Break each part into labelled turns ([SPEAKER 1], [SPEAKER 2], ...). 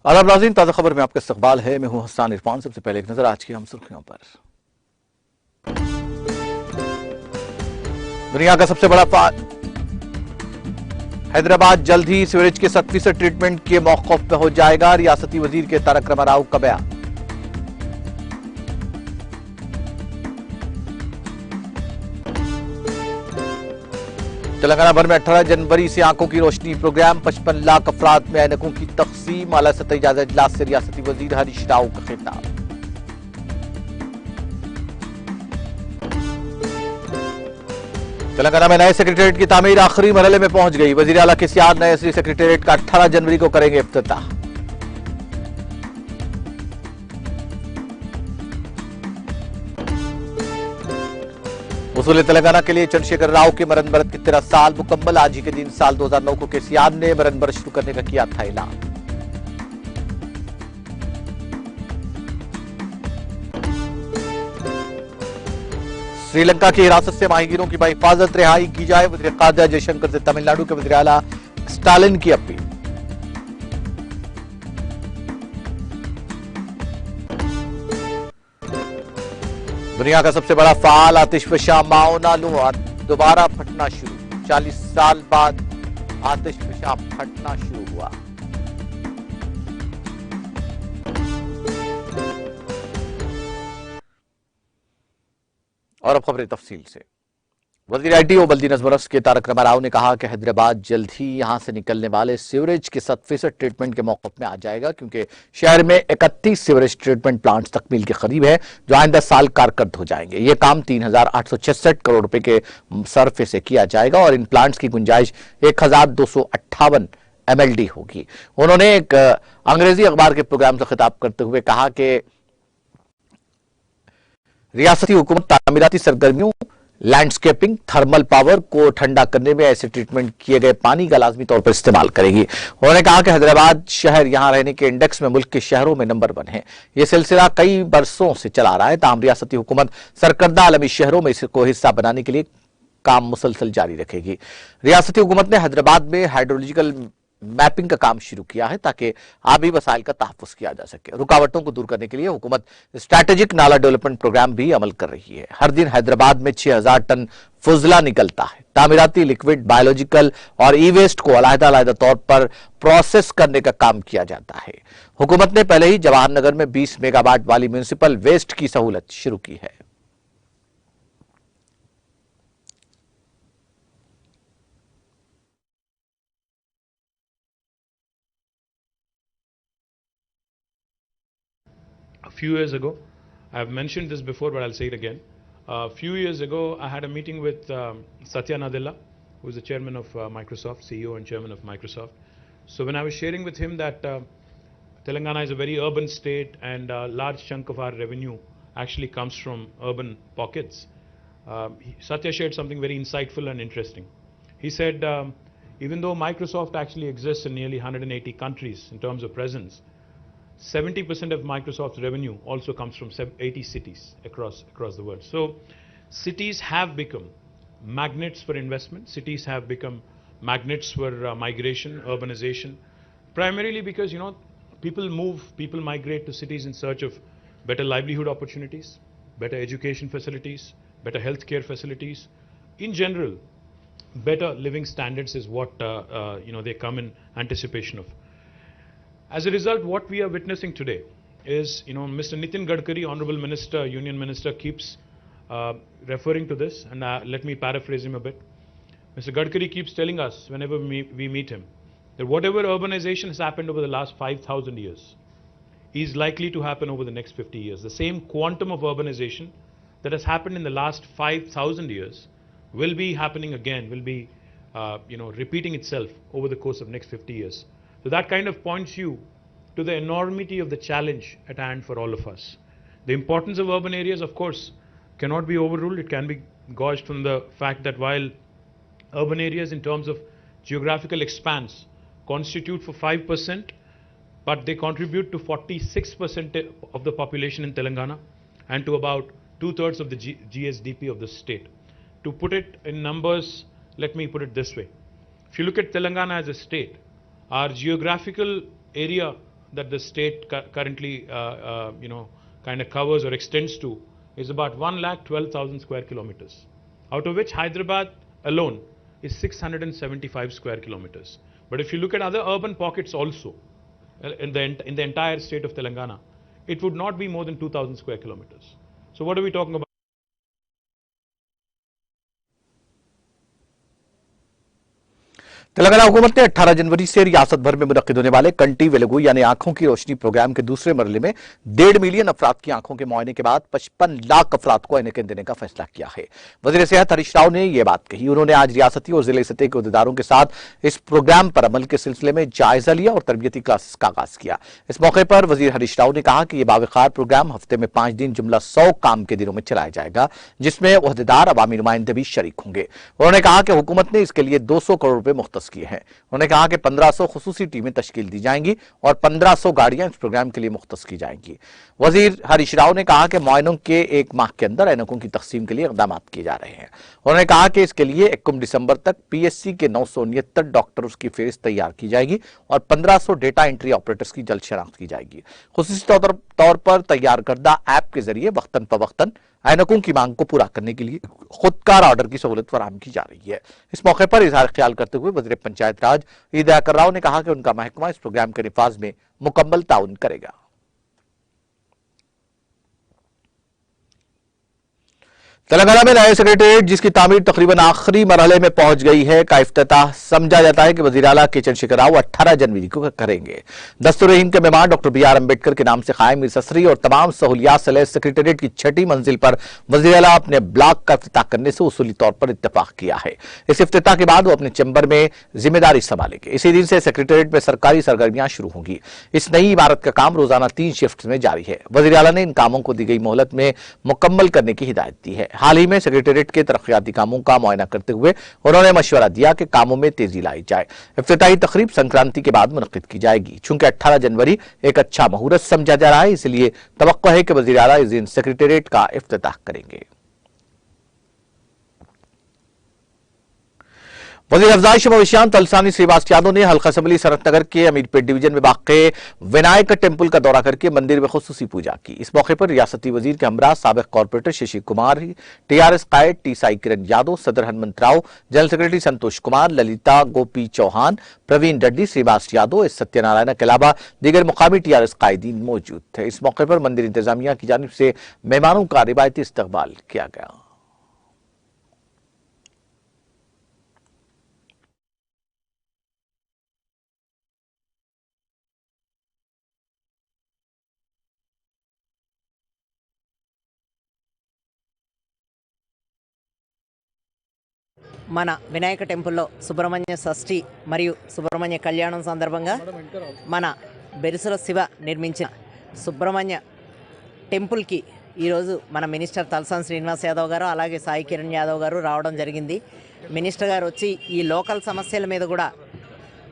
[SPEAKER 1] आदाब नाज़रीन, ताज़ा खबर में आपका इस्तकबाल है। मैं हूं हसन इरफान। सबसे पहले एक नजर आज की हम सुर्खियों पर। दुनिया का सबसे बड़ा हैदराबाद जल्द ही सीवरेज के 70% ट्रीटमेंट के मौक़िफ़ पे हो जाएगा। रियासती वजीर के तारक रामाराव का बयान। तेलंगाना भर में 18 जनवरी से आंखों की रोशनी प्रोग्राम। 55 लाख अफराद में ऐनकों की तकसीम। आला सतही जायजा इजलास से रियासती वजीर हरीश राव का खिताब। तेलंगाना में नए सेक्रेटेरिएट की तामीर आखिरी मरहले में पहुंच गई। वजीर आला के सियाद नए असली सेक्रेटेरिएट का 18 जनवरी को करेंगे इफ्तिताह। वसूल तेलंगाना के लिए चंद्रशेखर राव के मरण बरत के 13 साल मुकम्मल। आज ही के दिन साल 2009 को केसीआर ने मरण बरत शुरू करने का किया था ऐलान। श्रीलंका की हिरासत से माहीगीरों की बहिफाजत रिहाई की जाए। वज़ीर ख़ारजा जयशंकर से तमिलनाडु के वज़ीर आला स्टालिन की अपील। दुनिया का सबसे बड़ा फाल आतिशफशा माओनालू दोबारा फटना शुरू। 40 साल बाद आतिशफशा फटना शुरू हुआ। और अब खबरें तफसील से। वज़ीर आईटी और बल्दी नज़्म के तारक रामाराव ने कहा कि हैदराबाद जल्द ही यहां से निकलने वाले सीवरेज के 70% ट्रीटमेंट के मौक़िफ़ में आ जाएगा, क्योंकि शहर में 31 सीवरेज ट्रीटमेंट प्लांट्स तकमील के करीब है, जो आइंदा साल कारकर्द हो जाएंगे। ये काम 3,866 करोड़ रुपए के सरफे से किया जाएगा और इन प्लांट्स की गुंजाइश 1,258 MLD होगी। उन्होंने एक अंग्रेजी अखबार के प्रोग्राम से खिताब करते हुए कहा कि रियासती हुकूमत तामीराती सरगर्मियों, लैंडस्केपिंग, थर्मल पावर को ठंडा करने में ऐसे ट्रीटमेंट किए गए पानी का लाजमी तौर पर इस्तेमाल करेगी। उन्होंने कहा कि हैदराबाद शहर यहां रहने के इंडेक्स में मुल्क के शहरों में नंबर 1 है। यह सिलसिला कई बरसों से चला रहा है। ताहम रियासती हुकूमत सरकर्दा आलमी शहरों में इसको हिस्सा बनाने के लिए काम मुसलसल जारी रखेगी। रियासती हुकूमत ने हैदराबाद में हाइड्रोलॉजिकल मैपिंग का काम शुरू किया है, ताकि आबी वसाइल का तहफ़्फ़ुज़ किया जा सके। रुकावटों को दूर करने के लिए हुकूमत स्ट्रैटेजिक नाला डेवलपमेंट प्रोग्राम भी अमल कर रही है। हर दिन हैदराबाद में 6,000 टन फुजला निकलता है। तामीराती, लिक्विड, बायोलॉजिकल और ई वेस्ट को अलग-अलग तौर पर प्रोसेस करने का काम किया जाता है। हुकूमत ने पहले ही जवाहर नगर में 20 मेगावाट वाली म्यूनिसिपल वेस्ट की सहूलत शुरू की है।
[SPEAKER 2] A few years ago, I've mentioned this before, but I'll say it again. A few years ago, I had a meeting with Satya Nadella, who is the chairman of Microsoft, CEO and chairman of Microsoft. So when I was sharing with him that Telangana is a very urban state and a large chunk of our revenue actually comes from urban pockets, Satya shared something very insightful and interesting. He said, even though Microsoft actually exists in nearly 180 countries in terms of presence, 70% of Microsoft's revenue also comes from 80 cities across the world. So cities have become magnets for investment. Cities have become magnets for migration, urbanization, primarily because, people migrate to cities in search of better livelihood opportunities, better education facilities, better healthcare facilities. In general, better living standards is what they come in anticipation of. As a result, what we are witnessing today is, Mr. Nitin Gadkari, Honorable Minister, Union Minister, keeps referring to this, and let me paraphrase him a bit. Mr. Gadkari keeps telling us, whenever we meet him, that whatever urbanization has happened over the last 5,000 years is likely to happen over the next 50 years. The same quantum of urbanization that has happened in the last 5,000 years will be happening again, will be repeating itself over the course of next 50 years. So that kind of points you to the enormity of the challenge at hand for all of us. The importance of urban areas, of course, cannot be overruled. It can be gauged from the fact that while urban areas in terms of geographical expanse constitute for 5%, but they contribute to 46% of the population in Telangana and to about 2/3 of the GSDP of the state. To put it in numbers, let me put it this way. If you look at Telangana as a state, our geographical area that the state currently, kind of covers or extends to is about 1,12,000 square kilometers, out of which Hyderabad alone is 675 square kilometers. But if you look at other urban pockets also, in the entire state of Telangana, it would not be more than 2,000 square kilometers. So what are we talking about?
[SPEAKER 1] Telangana हुकूमत ने 18 जनवरी से रियासत भर में मुनक्किद होने वाले कंटी वेलुगु यानी आंखों की रोशनी प्रोग्राम के दूसरे मरहले में 1.5 मिलियन अफराद की आंखों के मुआयने के बाद 55 लाख अफराद को ऐनकें देने का फैसला किया है। वजीर सेहत हरीश राव ने यह बात कही। उन्होंने आज रियासती और जिले सतह के अहदेदारों के साथ इस प्रोग्राम पर अमल के सिलसिले में जायजा लिया और तरबियती क्लासेस का आगाज किया। इस मौके पर वजीर हरीश राव ने कहा कि यह बावकार प्रोग्राम हफ्ते में 5 दिन जुमला 100 काम के दिनों में चलाया जाएगा, जिसमें अहदेदार अवामी नुमाइंदे भी शरीक होंगे। उन्होंने कहा कि हुकूमत ने इसके लिए 200 करोड़ रुपए मुख्तस किए हैं। उन्होंने कहा कि 1500 खुसूसी टीमें तश्कील दी जाएंगी और 1500 गाड़ियां इस प्रोग्राम के लिए मुख्तस की जाएंगी। वजीर हरीश राव ने कहा कि मुआयनों के 1 माह के अंदर ऐनकों की तकसीम के लिए इक़दाम किए जा रहे हैं। उन्होंने कहा कि इसके लिए 21 दिसंबर तक पीएससी के 969 डॉक्टरों की फेहरिस्त तैयार की जाएगी और 1500 डेटा एंट्री ऑपरेटर्स की जल्द शनाख्त की जाएगी। खुसूसी तौर पर तैयार करदा ऐप के जरिए वक्तन फवक्तन ऐनकों की मांग को पूरा करने के लिए खुदकार ऑर्डर की सहूलत फराहम की जा रही है। इस मौके पर इजहार ख्याल करते हुए वज़ीर पंचायत राज ई दयाकर राव ने कहा कि उनका महकमा इस प्रोग्राम के निफाज में मुकम्मल ताउन करेगा। तेलंगाना में नए सेक्रेटेरिएट जिसकी तामीर तकरीबन आखिरी मरहले में पहुंच गई है का इफ्तिताह समझा जाता है कि वज़ीर आला के चंद्रशेखर राव 18 जनवरी को करेंगे। दस्तूर-ए-हिंद के मेहमान डॉक्टर बी.आर. अम्बेडकर के नाम से कायम इस असरी और तमाम सहूलियात से लैस सेक्रेटेरिएट की 6ठी मंजिल पर वज़ीर आला अपने ब्लॉक का इफ्तिताह करने से उसूली तौर पर इत्तेफाक किया है। इस इफ्तिताह के बाद वो अपने चैम्बर में जिम्मेदारी संभालेंगे। इसी दिन से सेक्रेटेरिएट में सरकारी सरगर्मियां शुरू होंगी। इस नई इमारत का काम रोजाना 3 शिफ्ट में जारी है। वज़ीर आला ने इन कामों को दी गई मोहलत में मुकम्मल करने की हिदायत दी है। हाल ही में सेक्रेटेरिएट के तरक्याती कामों का मुआयना करते हुए उन्होंने मशवरा दिया कि कामों में तेजी लाई जाए। इफ्तिताही तकरीब संक्रांति के बाद मुनक्किद की जाएगी। चूंकि 18 जनवरी एक अच्छा मुहूर्त समझा जा रहा है, इसलिए तवक्को है कि वज़ीर आला इस दिन सेक्रेटेरिएट का इफ्तिताह करेंगे। वज़ीर अफजाइश मवेशियान तलसानी श्रीवास यादव ने हल्का असम्बली सरत नगर के अमीरपेट डिवीजन में वाक़े विनायक टेम्पल का दौरा करके मंदिर में खुसूसी पूजा की। इस मौके पर रियासती वजीर के हमरा साबिक कॉर्पोरेटर शशि कुमार, टीआरएस कायद टी साई किरण यादव, सदर हनुमंत राव, जनरल सेक्रेटरी संतोष कुमार, ललिता गोपी चौहान, प्रवीण रेड्डी, श्रीवास यादव, एस सत्यनारायण के अलावा दीगर मुकामी टीआरएस कायदीन मौजूद थे। इस मौके पर मंदिर इंतजामिया की जानिब से मेहमानों का रिवायती इस्तकबाल किया गया।
[SPEAKER 3] మన వినాయక టెంపుల్లో సుబ్రహ్మణ్య షష్ఠి మరియు సుబ్రహ్మణ్య కళ్యాణం సందర్భంగా మన బెరుసుల శివ నిర్మించిన సుబ్రహ్మణ్య టెంపుల్కి ఈరోజు మన మినిస్టర్ తలసాని శ్రీనివాస్ యాదవ్ గారు అలాగే సాయి కిరణ్ యాదవ్ గారు రావడం జరిగింది. మినిస్టర్ గారు వచ్చి ఈ లోకల్ సమస్యల మీద కూడా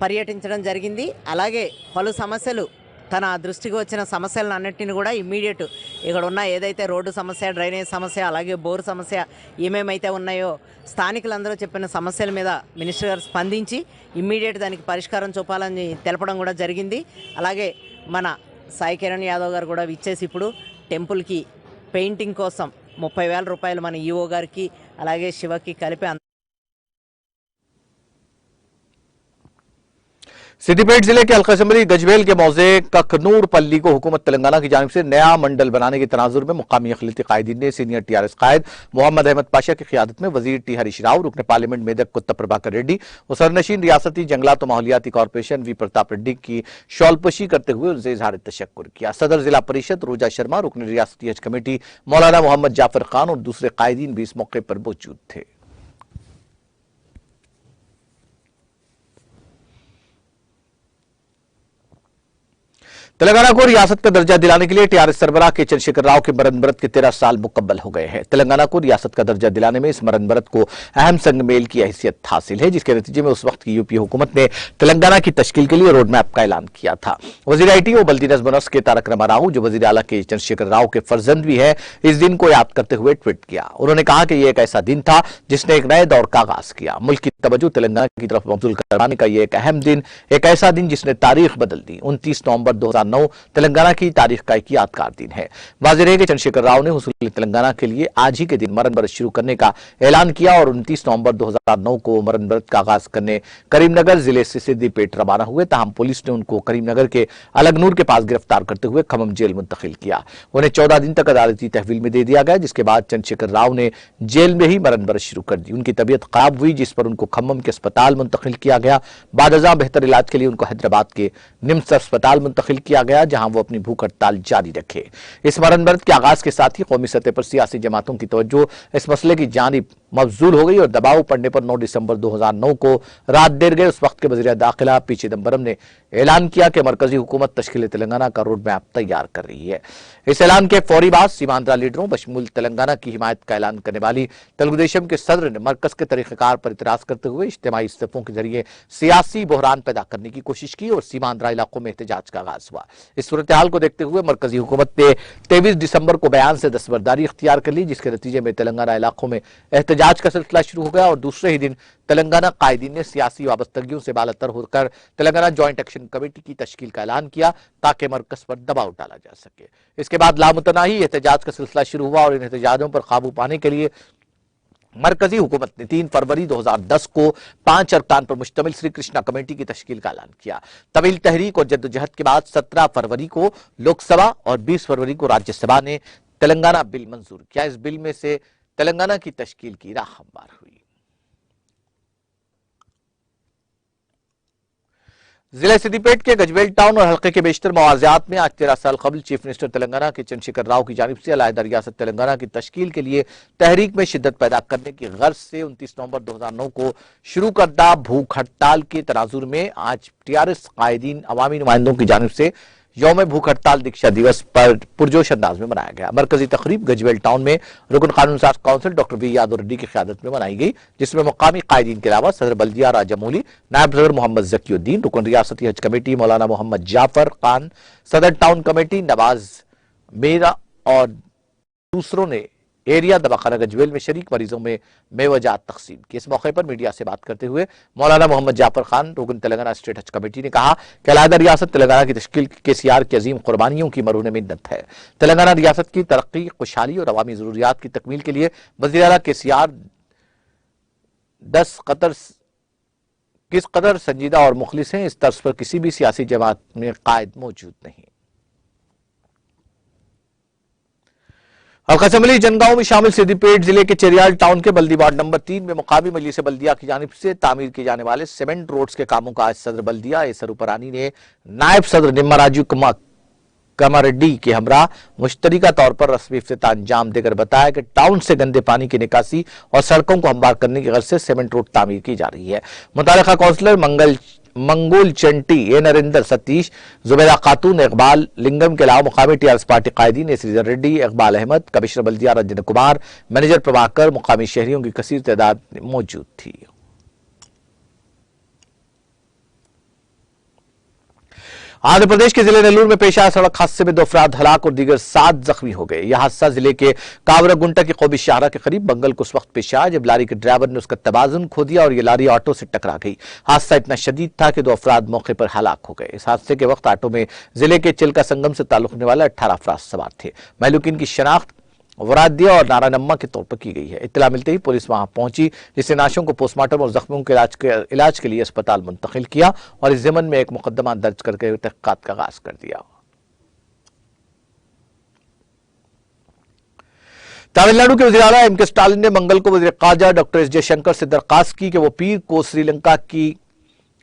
[SPEAKER 3] పర్యటించడం జరిగింది. అలాగే పలు సమస్యలు తన దృష్టికి వచ్చిన సమస్యలను అన్నింటిని కూడా ఇమ్మీడియట్ ఇక్కడ ఉన్న ఏదైతే రోడ్డు సమస్య, డ్రైనేజ్ సమస్య, అలాగే బోరు సమస్య ఏమేమైతే ఉన్నాయో స్థానికులందరూ చెప్పిన సమస్యల మీద మినిస్టర్ గారు స్పందించి ఇమ్మీడియట్ దానికి పరిష్కారం చూపాలని తెలపడం కూడా జరిగింది. అలాగే మన సాయి కిరణ్ యాదవ్ గారు కూడా ఇచ్చేసి ఇప్పుడు టెంపుల్కి పెయింటింగ్ కోసం 30,000 రూపాయలు మన ఈఓ గారికి అలాగే శివకి కలిపి
[SPEAKER 1] सिद्दीपेट जिले के अलकसमरी गजबेल के मौजे ककनूर पल्ली को हुकूमत तेलंगाना की जानिब से नया मंडल बनाने के तनाजुर में मुकामी अखिलती कायदीन ने सीनियर टीआरएस कायद मोहम्मद अहमद पाशा की क़ियादत में वजीर टी हरीश राव, रुकन पार्लियामेंट मेदक कुत्ता प्रभाकर रेड्डी और सरनशीन रियासती जंगलात और माहौलियाती कॉरपोरेशन वी प्रताप रेड्डी की शॉलपशी करते हुए उनसे इजहार तशक्कुर किया। सदर जिला परिषद रोजा शर्मा, रुकन रियासती हज कमेटी मौलाना मोहम्मद जाफर खान और दूसरे कायदीन भी इस मौके पर मौजूद थे। तेलंगाना को रियासत का दर्जा दिलाने के लिए टीआरएस सरबराह के चंद्रशेखर राव के मरण व्रत के 13 साल मुकम्मल हो गए हैं। तेलंगाना को रियासत का दर्जा दिलाने में इस मरण व्रत को अहम संगमेल की हैसियत हासिल है, जिसके नतीजे में उस वक्त की यूपी हुकूमत ने तेलंगाना की तश्कील के लिए रोड मैप का ऐलान किया था। वजीर आईटी और बल्दी नज़्म नस्क के तारक रामाराव, जो वजीर आला के चंद्रशेखर राव के फर्जंद भी है, इस दिन को याद करते हुए ट्वीट किया। उन्होंने कहा कि यह एक ऐसा दिन था जिसने एक नए दौर का आगाज किया। मुल्क की तवज्जो तेलंगाना की तरफ मबजूल करवाने का यह एक अहम दिन, एक ऐसा दिन जिसने तारीख बदल दी। 29 नवंबर 2009 2009 तेलंगाना की तारीख का एक यादगार दिन है। वाज़ेह है कि चंद्रशेखर राव ने हुसूल तेलंगाना के लिए आज ही के दिन मरण व्रत शुरू करने का ऐलान किया और 29 नवंबर 2009 को मरण व्रत का आगाज करने करीमनगर जिले से सिद्दीपेट रवाना हुए। ताहम पुलिस ने उनको करीमनगर के अलगनूर के पास गिरफ्तार करते हुए खम्मम जेल मुंतकिल किया। उन्हें 14 दिन तक अदालती तहवील में दे दिया गया, जिसके बाद चंद्रशेखर राव ने जेल में ही मरण व्रत शुरू कर दी। उनकी तबीयत खराब हुई, जिस पर उनको खम्मम के अस्पताल मुंतकिल किया गया। बादअज़ां बेहतर इलाज के लिए उनको हैदराबाद के निम्स अस्पताल मुंतकिल किया गया, जहां वो अपनी भूख हड़ताल जारी रखे। इस मरण व्रत के आगाज के साथ ही कौमी सतह पर सियासी जमातों की तवज्जो इस मसले की जानिब मबजूल हो गई और दबाव पड़ने पर 9 दिसंबर 2009 को रात देर गए उस वक्त के वज़ीर दाखिला पी चिदम्बरम ने ऐलान किया कि मरकजी हुकूमत तश्कील तेलंगाना का रोड मैप तैयार कर रही है। इस ऐलान के फौरी बाद सीमांध्रा लीडरों बशमूल तेलंगाना की हिमायत का ऐलान करने वाली तेलुगु देशम के सदर ने मरकज के तरीक़ेकार पर इतराज करते हुए इज्तिमाई इस्तीफों के जरिए सियासी बहरान पैदा करने की कोशिश की और सीमांध्रा इलाकों में एहतजाज का आगाज हुआ। इस सूरत हाल को देखते हुए मरकजी हुकूमत ने 23 दिसंबर को बयान से दस्तबरदारी इख्तियार कर ली, जिसके नतीजे में तेलंगाना इलाकों में एहतजाज का सिलसिला शुरू हो गया और दूसरे ही दिन तेलंगाना कायदीन ने सियासी वाबस्तगियों से बालातर होकर तेलंगाना जॉइंट एक्शन कमेटी की तश्कील का ऐलान किया ताकि मरकज पर दबाव डाला जा सके। इसके बाद लामुतनाही एहतजाज का सिलसिला शुरू हुआ और इन एहतजाजों पर काबू पाने के लिए मरकजी हुकूमत ने 3 फरवरी 2010 को 5 अरकान पर मुश्तमिल श्री कृष्णा कमेटी की तश्कील का ऐलान किया। तवील तहरीक और जद्दोजहद के बाद 17 फरवरी को लोकसभा और 20 फरवरी को राज्यसभा ने तेलंगाना बिल मंजूर किया। इस बिल में से तेलंगाना की तश्कील की राह हमवार हुई। जिले सिद्दीपेट के गजबेल टाउन और हल्के के बेशतर मवाज़ियात में आज 13 साल कबल चीफ मिनिस्टर तेलंगाना के चंद्रशेखर राव की जानिब से अलहदा रियासत तेलंगाना की तश्कील के लिए तहरीक में शिद्दत पैदा करने की गर्ज से 29 नवंबर 2009 को शुरू करदा भूख हड़ताल के तनाजुर में आज टीआरएस कायदीन अवामी नुमाइंदों की जानिब से यौम भूख हड़ताल दीक्षा दिवस पर पुरजोश अंदाज में मनाया गया। मरकजी तकरीब गजबेल टाउन में रुकन कानून साज council doctor V Yadav Reddy की क़यादत में मनाई गई, जिसमें मुकामी कायदीन के अलावा सदर बल्दिया राजामौली, नायब सदर मोहम्मद जकीउद्दीन, रुकन रियासती हज कमेटी मौलाना मोहम्मद जाफर खान, सदर टाउन कमेटी नवाज मेरा और दूसरों ने एरिया दवाखाना गजवेल में शरीक मरीजों में मेवजात तकसीम की। इस मौके पर मीडिया से बात करते हुए मौलाना मोहम्मद जाफर खान, रुकन तेलंगाना स्टेट हज कमेटी ने कहा कि अलहदा रियासत तेलंगाना की तश्कील KCR की अजीम कुर्बानियों की मरून मिन्नत है। तेलंगाना रियासत की तरक्की, खुशहाली और अवामी जरूरियात की तकमील के लिए वज़ीर आला KCR किस कदर संजीदा और मुखलिस हैं, इस तर्ज पर किसी भी सियासी जमात में कायद मौजूद नहीं। हल्का असम्बली जनगांव में शामिल सिद्दीपेट जिले के चेरियाल टाउन के बल्दी वार्ड नंबर 3 में मुकामी मजलिस बल्दिया की जानिब से तामीर किए जाने वाले सीमेंट रोड्स के कामों का आज सदर बल्दिया एसर उपरानी ने नायब सदर निम्माराजू कमारेड्डी के हमरा मुश्तरिका तौर पर रस्मी इफ्तिताह अंजाम देकर बताया कि टाउन से गंदे पानी की निकासी और सड़कों को हमवार करने की गर्ज से सीमेंट रोड तामीर की जा रही है। मुतालिका काउंसलर मंगोल चंटी, ए नरेंद्र सतीश, जुबैदा खातून, इकबाल लिंगम के अलावा मुकामी टीआरएस पार्टी कायदीन श्रीधर रेड्डी, इकबाल अहमद, कमिश्नर बल्दिया रंजन कुमार, मैनेजर प्रभाकर, मुकामी शहरियों की कसीर तादाद मौजूद थी। आंध्र प्रदेश के जिले नेल्लूर में पेश आया सड़क हादसे में 2 अफराद हलाक और दीगर 7 जख्मी हो गए। यह हादसा जिले के कावरागुंटा की कौमी शाहरा के करीब बंगल को उस वक्त पेश आया जब लारी के ड्राइवर ने उसका तवाजुन खो दिया और यह लारी ऑटो से टकरा गई। हादसा इतना शदीद था कि 2 अफराद मौके पर हलाक हो गए। इस हादसे के वक्त ऑटो में जिले के चिल्का संगम से ताल्लुक रखने वाले 18 अफराद सवार थे। महलूकिन की शनाख्त वरादिया और नारानम्मा के तौर पर की गई है। इत्तला मिलते ही पुलिस वहां पहुंची, जिससे नाशों को पोस्टमार्टम और जख्मियों के इलाज के लिए अस्पताल मुंतकिल किया और इस ज़िमन में एक मुकदमा दर्ज करके तहक़ीक़ात का आगाज कर दिया। तमिलनाडु के वज़ीर आला M.K. स्टालिन ने मंगल को वज़ीर ख़ारजा डॉक्टर S. जयशंकर से दरख्वास्त की कि वो पीर को श्रीलंका की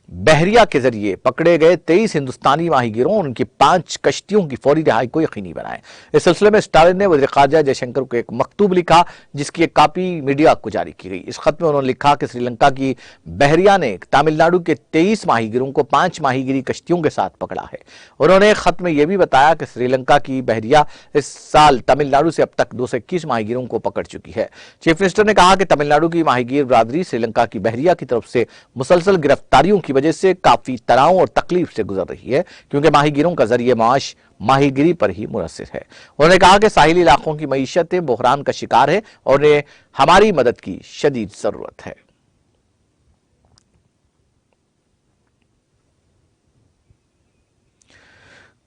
[SPEAKER 1] बहरिया के जरिए पकड़े गए 23 हिंदुस्तानी माहीगीरों और उनकी 5 कश्तियों की फौरी रिहाई को यकीनी बनाए। इस सिलसिले में स्टालिन ने वज़ीर ख़ारजा जयशंकर को एक मकतूब लिखा, जिसकी एक कॉपी मीडिया को जारी की गई। इस खत में उन्होंने लिखा कि श्रीलंका की बहरिया ने तमिलनाडु के 23 माहीगीरों को 5 माहीगीरी कश्तियों के साथ पकड़ा है। उन्होंने खत में यह भी बताया कि श्रीलंका की बहरिया इस साल तमिलनाडु से अब तक 221 माहीगीरों को पकड़ चुकी है। चीफ मिनिस्टर ने कहा कि तमिलनाडु की माहीगीर बरादरी श्रीलंका की बहरिया की तरफ से मुसलसल गिरफ्तारियों की वजह से काफी तनाव और तकलीफ से गुजर रही है, क्योंकि माहीगीरों का जरिए माश माहीगीरी पर ही मुनहसर है। उन्होंने कहा कि साहिली इलाकों की मईशतें बहरान का शिकार है और उन्हें हमारी मदद की शदीद जरूरत है।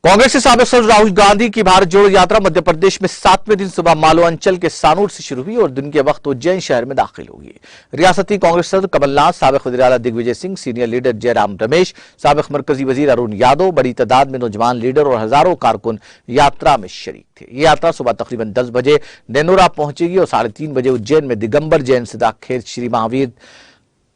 [SPEAKER 1] कांग्रेस के साबिक सदर राहुल गांधी की भारत जोड़ो यात्रा मध्य प्रदेश में 7वें दिन सुबह मालो अंचल के सानूर से शुरू हुई और दिन के वक्त उज्जैन शहर में दाखिल होगी। रियासती कांग्रेस सदर कमलनाथ, साबिक वज़ीर आला दिग्विजय सिंह, सीनियर लीडर जयराम रमेश, साबिक मरकजी वजीर अरुण यादव, बड़ी तादाद में नौजवान लीडर और हजारों कारकुन यात्रा में शरीक थे। ये यात्रा सुबह तकरीबन 10 बजे नेनोरा पहुंचेगी और 3:30 बजे उज्जैन में दिगंबर जैन सिद्धाखेत श्री महावीर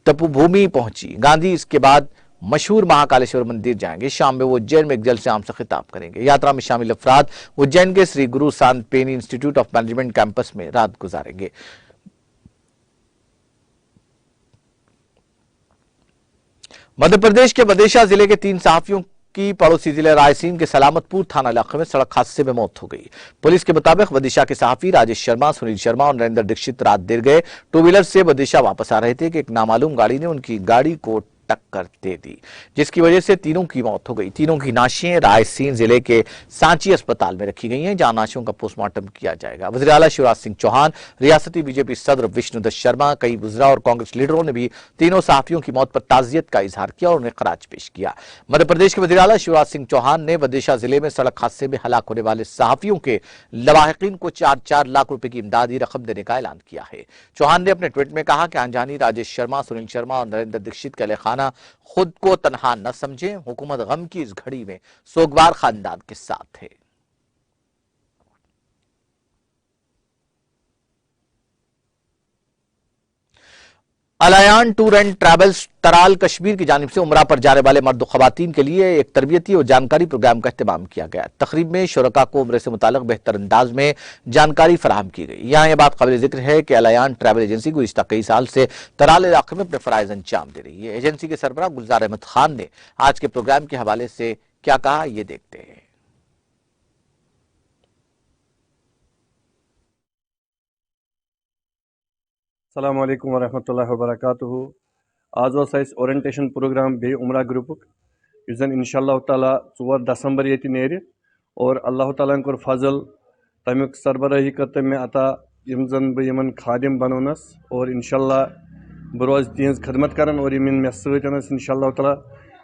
[SPEAKER 1] तपोभूमि पहुंची। गांधी इसके बाद मशहूर महाकालेश्वर मंदिर जाएंगे। शाम में वो उज्जैन में एक जलसे आम से खिताब करेंगे। यात्रा में शामिल अफराद उज्जैन के श्री गुरु सांतपेनी इंस्टीट्यूट ऑफ मैनेजमेंट कैंपस में रात गुजारेंगे। मध्य प्रदेश के विदिशा जिले के 3 सहाफियों की पड़ोसी जिले रायसेन के सलामतपुर थाना इलाके में सड़क हादसे में मौत हो गई। पुलिस के मुताबिक विदिशा के सहाफी राजेश शर्मा, सुनील शर्मा और नरेंद्र दीक्षित रात देर गए टू व्हीलर से विदिशा वापस आ रहे थे कि एक नामालूम गाड़ी ने उनकी गाड़ी को टक्कर दे दी, जिसकी वजह से तीनों की मौत हो गई। तीनों की नाशियां रायसेन जिले के सांची अस्पताल में रखी गई हैं, जहां नाशियों का पोस्टमार्टम किया जाएगा। वज़ीर आला शिवराज सिंह चौहान, रियासती बीजेपी सदर विष्णुदत्त शर्मा, कई वज़रा और कांग्रेस लीडरों ने भी तीनों सहाफियों की मौत पर ताज़ियत का इजहार किया और उन्हें खराज पेश किया। मध्य प्रदेश के वज़ीर आला शिवराज सिंह चौहान ने विदिशा जिले में सड़क हादसे में हलाक होने वाले सहाफियों के लवाहिकीन को 4-4 लाख रुपए की इमदादी रकम देने का ऐलान किया है। चौहान ने अपने ट्वीट में कहा कि अनजानी राजेश शर्मा, सुनील शर्मा और नरेंद्र दीक्षित के अहलखाना खुद को तनहा न समझे। हुकूमत गम की इस घड़ी में सोगवार खानदान के साथ है। अलायान टूर एंड ट्रैवल्स तराल कश्मीर की जानिब से उमरा पर जाने वाले मर्द और खवातीन के लिए एक तरबियती और जानकारी प्रोग्राम का इत्तेमाम किया गया। तकरीब में शुरका को उम्रे से मुतालिक बेहतर अंदाज में जानकारी फराहम की गई। यहाँ यह बात काबिल जिक्र है कि अलायान ट्रैवल एजेंसी गुज़िश्ता कई साल से तराल इलाके में अपने फराइज अंजाम दे रही है। एजेंसी के सरबराह गुलजार अहमद खान ने आज के प्रोग्राम के हवाले से क्या कहा, ये देखते हैं।
[SPEAKER 4] अस्सलामु अलैकुम वरहमतुल्लाहि वबरकातुहू। आज ओरिएंटेशन प्रोग्राम बे उमरा ग्रुपुक इस इंशाअल्लाह ताला 4 दिसंबर ये नेर और अल्लाह ताला कोर फजल तमिक सरबराही कर मे अता यम जन बह यमन खादिम बनोनस और इंशाअल्लाह बह रोज तिहज खदमत करन और यम मे सतनस इंशाअल्लाह ताला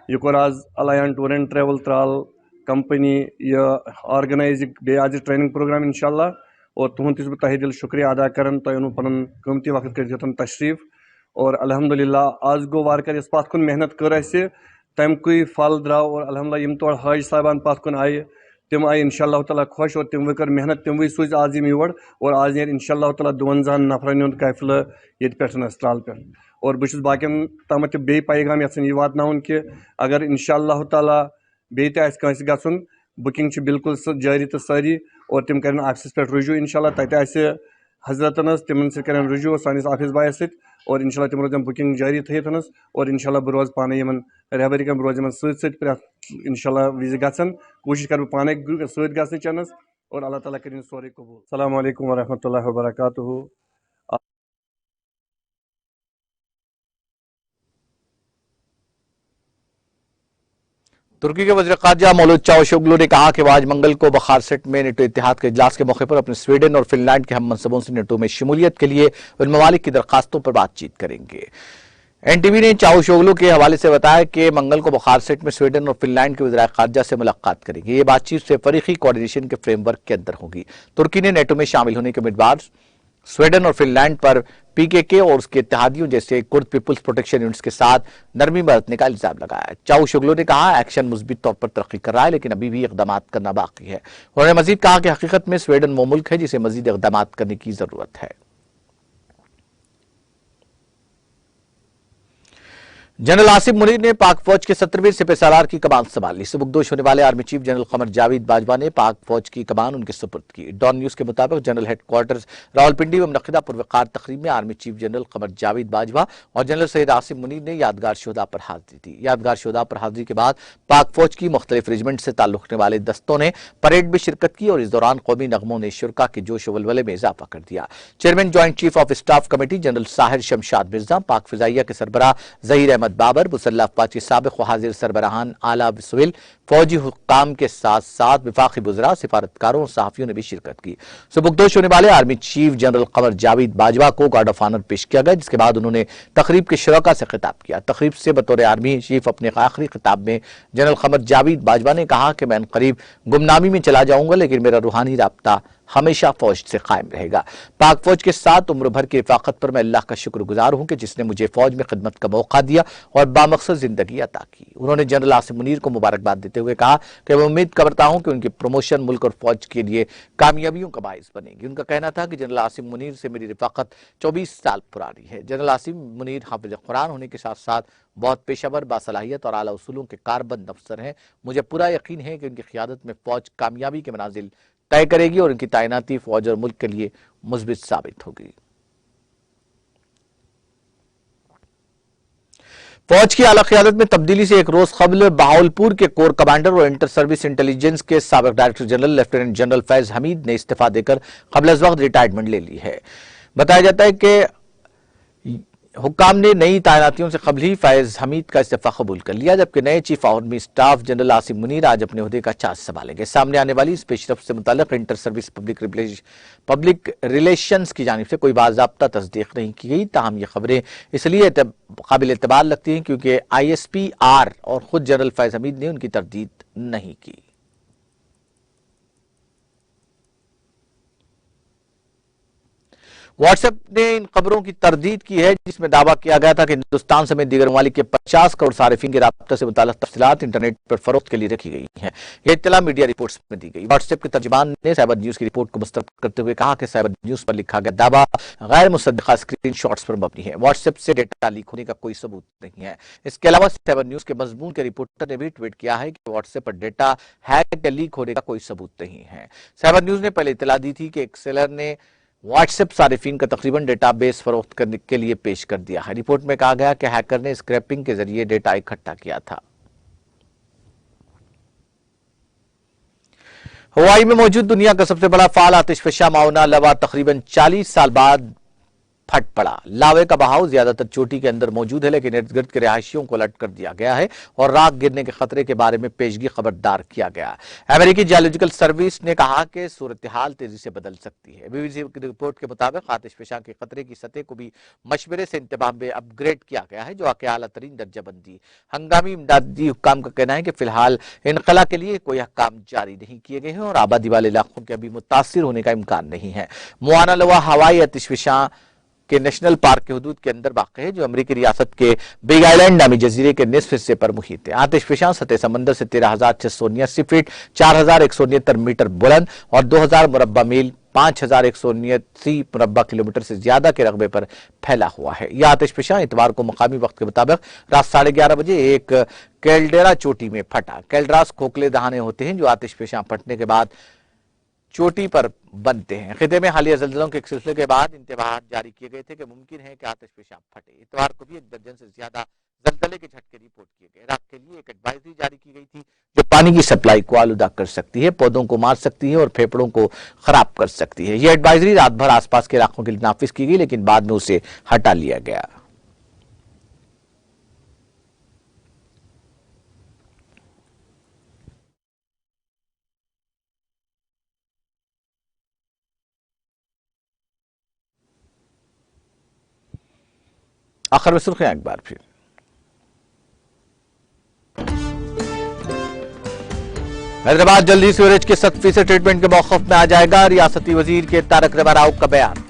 [SPEAKER 4] यह कोर आज अलायन टूर एंड ट्रैवल त्राल कंपनी यह ऑर्गेनाइज बे आज ट्रेनिंग प्रोग्राम इंशाअल्लाह और तुहद तह तहे दिल शुक्रिया अदा कर तुम पन कीमती वक्त कर तशरीफ और अल्हम्दुलिल्लाह आज गो वार इस पत कुन मेहनत कर तमुक फल द्राव और अल्हम्दुलिल्लाह यम तौर हाज साहबान पत कुन आए तम आए इंशाअल्लाह ताला खुश और तम कर मेहनत तम सूझ आज योर और आज नेर इंशाअल्लाह ताला 52 नफरन हुंद काफिल ये त्राल पे और बहुत बाकियन तम बे पैगाम यह वातन कि अगर इंशाअल्लाह ताला बे तस गन बुकिंग बिल्कुल जारी तो सारी और तम कर ऑफिस पे रुजू इंशाअल्लाह तत हजरतन तिमन कर रुजू सानिस ऑफिस बायस सत और इंशाअल्लाह तम रोजन बुकिंग जारी थन और इंशाअल्लाह बह रोज पाने यमन रहबरी बह रोज यमन इंशाअल्लाह विज गसन कोशिश कर पाने सत गचनस और अल्लाह ताला कर सोरे कबूल। अस्सलामु अलैकुम वरहमतुल्लाहि वबरकातुहू।
[SPEAKER 1] तुर्की के वज़ीर ख़ारजा मौलूद चावुशोग्लू ने कहा कि वह आज मंगल को बखारसेट में नेटो इत्तेहाद के इजलास के मौके पर अपने स्वीडन और फिनलैंड के हम मनसबों से नेटो में शमूलियत के लिए उन ममालिक की दरखास्तों पर बातचीत करेंगे। एनटीवी ने चावुशोग्लू के हवाले से बताया कि मंगल को बखारसेट में स्वीडन और फिनलैंड के वज़ीर ख़ारजा से मुलाकात करेंगे। ये बातचीत से फरीकी कोऑर्डिनेशन के फ्रेमवर्क के अंदर होगी। तुर्की ने नेटो में शामिल होने के उम्मीदवार स्वीडन और फिनलैंड पर पीकेके और उसके इत्तेहादियों जैसे कुर्द पीपुल्स प्रोटेक्शन यूनिट्स के साथ नरमी बरतने का इल्जाम लगाया। चावुशोग्लू ने कहा एक्शन मुस्बित तौर पर तरक्की कर रहा है, लेकिन अभी भी इकदाम करना बाकी है। उन्होंने मजीद कहा कि हकीकत में स्वीडन वो मुल्क है जिसे मजीद इकदाम करने की जरूरत है। जनरल आसिफ मुनीर ने पाक फौज के 17वें सिपहसालार की कमान संभाल ली। सुबुकदोश होने वाले army chief general Qamar Javed Bajwa ने पाक फौज की कमान उनके सुपुर्द की। डॉन न्यूज के मुताबिक जनरल हेडक्वार्टर्स रावलपिंडी में मुनक़िदा पुरवकार तकरीब में army chief general Qamar Javed Bajwa और जनरल सैयद आसिफ मुनीर ने यादगार शोधा पर हाजिरी दी। यादगार शोधा पर हाजिरी के बाद पाक फौज की मुख्तलिफ रेजिमेंट से ताल्लुक रखने वाले दस्तों ने परेड में शिरकत की और इस दौरान कौमी नगमों ने शुरका के जोश वलवले में इजाफा कर दिया। Chairman joint chief of staff committee general Sahir Shamshad Mirza, पाक फिजाइया के सरबराह जहीर अहमद मोहम्मद बाबर, मुसल्लह अफवाज के साबिक व हाजिर सरबराहान, आला सिविल फौजी हुक्काम के साथ साथ विफाकी बुज़रा, सिफारतकारों और सहाफ़ियों ने भी शिरकत की। सुबुकदोश होने वाले army chief general Qamar Javed Bajwa को गार्ड ऑफ ऑनर पेश किया गया, जिसके बाद उन्होंने तकरीब के शुरका से खिताब किया। तकरीब से बतौर आर्मी चीफ अपने आखिरी खिताब में जनरल कमर जावेद बाजवा ने कहा कि मैं करीब गुमनामी में चला जाऊंगा, लेकिन मेरा रूहानी राब्ता हमेशा फौज से कायम रहेगा। पाक फौज के साथ उम्र भर की रफाकत पर मैं अल्लाह का शुक्रगुजार हूं कि जिसने मुझे फौज में खिदमत का मौका दिया और बामकसद जिंदगी अता की। उन्होंने जनरल आसिम मुनीर को मुबारकबाद देते हुए कहा कि मैं उम्मीद करता हूं कि उनकी प्रमोशन मुल्क और फौज के लिए कामयाबियों का बाइस बनेगी। उनका कहना था कि जनरल आसिम मुनीर से मेरी रफाकत 24 साल पुरानी है। जनरल आसिम मुनीर हाफिज कुरान होने के साथ साथ बहुत पेशावर, बासलाहियत और आला उसूलों के कारबंद अफसर हैं। मुझे पूरा यकीन है कि उनकी क़ियादत में फौज कामयाबी के मनाजिल तय करेगी और उनकी तैनाती फौज और मुल्क के लिए मुस्बित साबित होगी। फौज की आला क़ियादत में तब्दीली से एक रोज कबल बहावलपुर के कोर कमांडर और इंटर सर्विस इंटेलिजेंस के साबिक director general lieutenant general Faiz Hamid ने इस्तीफा देकर कबल अज़ वक्त रिटायरमेंट ले ली है। बताया जाता है कि हुक्काम ने नई तैनातियों से कबल ही फैज हमीद का इस्तीफा कबूल कर लिया, जबकि नए chief army staff general Asim Munir आज अपने ओहदे का चार्ज संभालेंगे। सामने आने वाली इस पेशरफ से मुताल्लिक इंटर सर्विस पब्लिक रिलेशंस की जानिब से कोई बाज़ाब्ता तस्दीक नहीं की गई। ताहम ये खबरें इसलिए काबिल एतबार लगती हैं क्योंकि ISPR और खुद जनरल फैज हमीद ने उनकी तरदीद नहीं की। व्हाट्सएप ने इन खबरों की तरदीद की है जिसमें दावा किया गया था कि हिंदुस्तान समेत दीगर ममालिक के 50 करोड़ सारिफिन के राब्ते से मुताल्लिक़ तफसीलात इंटरनेट पर फरोख्त के लिए रखी गई हैं। यह इत्तला मीडिया रिपोर्ट्स में दी गई। व्हाट्सएप के तर्जुमान ने साइबर न्यूज की रिपोर्ट को मुस्तरद करते हुए कहा कि साइबर न्यूज पर लिखा गया दावा गैर मुसद्दक़ा स्क्रीन शॉट्स पर मबनी है। व्हाट्सएप से डेटा लीक होने का कोई सबूत नहीं है। इसके अलावा साइबर न्यूज के मजमून के रिपोर्टर ने भी ट्वीट किया है कि व्हाट्सएप पर डेटा हैक या लीक होने का कोई सबूत नहीं है। साइबर न्यूज ने पहले इत्तला दी थी कि एक सेलर ने व्हाट्सएप सारिफिन का तकरीबन डेटाबेस फरोख्त करने के लिए पेश कर दिया है। रिपोर्ट में कहा गया कि हैकर ने स्क्रैपिंग के जरिए डेटा इकट्ठा किया था। हवाई में मौजूद दुनिया का सबसे बड़ा फाल आतिशफशा माउना लवा तकरीबन 40 साल बाद फट पड़ा। लावे का बहाव ज्यादातर चोटी के अंदर मौजूद है, लेकिन इर्द गिर्द के रिहायशियों को अलर्ट कर दिया गया है और राख गिरने के खतरे के बारे में पेशगी खबरदार किया गया। अमेरिकी जियोलॉजिकल सर्विस ने कहा कि सूरत हाल तेजी से बदल सकती है। BBC की रिपोर्ट के मुताबिक आतिशफशा के खतरे की सतह को भी मशवरे से इंतबाह में अपग्रेड किया गया है, जो आके आला तरीन दर्जा बंदी। हंगामी इमदादी हुक्काम का कहना है कि फिलहाल इनकला के लिए कोई अहकाम जारी नहीं किए गए हैं और आबादी वाले इलाकों के अभी मुतासिर होने का इम्कान नहीं है। मुआना लवा हवाई आतिशफशा के नेशनल पार्क के हुदूद के अंदर वाक़ है, जो अमेरिकी रियासत के बिग आइलैंड नामी जजीरे के निस्फ हिस्से पर मुहित है। आतिशफशा सतह समंदर से 13,679 फीट 4,169 मीटर बुलंद और 2,000 मुरब्बा मील 5,179 मुरब्बा किलोमीटर से ज्यादा के रकबे पर फैला हुआ है। यह आतिशफशा इतवार को मकामी वक्त के मुताबिक रात 11:30 बजे एक कैल्डेरा चोटी में फटा। कैल्डरास खोखले दहाने होते हैं जो आतिशफशा फटने के बाद चोटी पर बनते हैं। खिते में हालिया जल्जलों के एक सिलसिले के बाद इंतबाहात जारी किए गए थे कि मुमकिन है कि आतिशफशा फटे। इतवार को भी 1 दर्जन से ज्यादा जल्जले के झटके रिपोर्ट किए गए। राख के लिए एक एडवाइजरी जारी की गई थी जो पानी की सप्लाई को आलूदा कर सकती है, पौधों को मार सकती है और फेफड़ों को खराब कर सकती है। यह एडवाइजरी रात भर आसपास के इलाकों के लिए नाफिज की गई, लेकिन बाद में उसे हटा लिया गया। आखिर में सुर्खियां एक बार फिर। हैदराबाद जल्दी सीवरेज के 7% ट्रीटमेंट के मौक़िफ़ में आ जाएगा, रियासती वजीर के तारक रामाराव का बयान।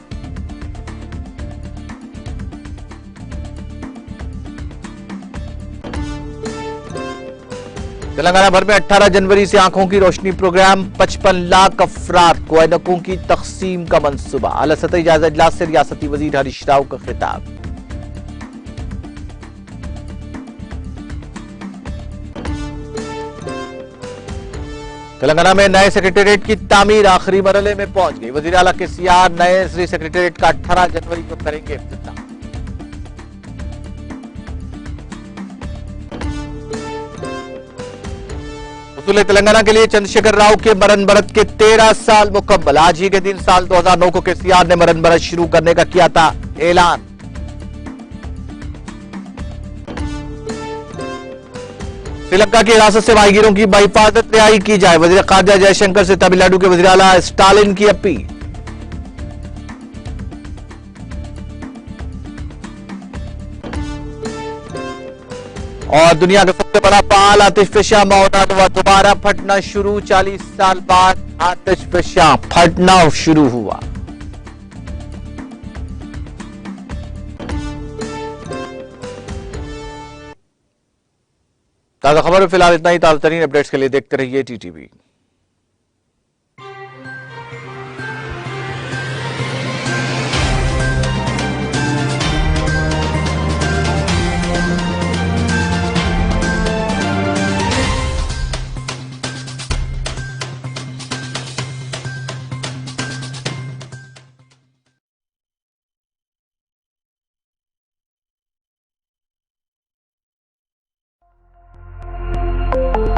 [SPEAKER 1] तेलंगाना भर में 18 जनवरी से आंखों की रोशनी प्रोग्राम, 55 लाख अफराद को ऐनकों की तकसीम का मंसूबा। आला सतही जायजा इजलास से रियासती वजीर हरीश राव का खिताब। तेलंगाना में नए सेक्रेटेरिएट की तामीर आखिरी मरहले में पहुंच गई। वजीर आला के सीआर नए सेक्रेटेरिएट का 18 जनवरी को करेंगे इफ्तिताह। उसूल तेलंगाना के लिए चंद्रशेखर राव के मरण बरत के 13 साल मुकम्मल। आज ही के दिन साल 2009 को केसीआर ने मरण बरत शुरू करने का किया था ऐलान। श्रीलंका की हिरासत से माहीगीरों की बहिफाजत रिहाई की जाए, वजीर खारजा जयशंकर से तमिलनाडु के वजीर आला स्टालिन की अपील। और दुनिया का सबसे बड़ा पाल आतिशफशा माउंटेन हुआ दोबारा फटना शुरू, 40 साल बाद आतिशफशा फटना शुरू हुआ। ताजा खबर में फिलहाल इतना ही। ताजा तरीन अपडेट्स के लिए देखते रहिए टीटीवी।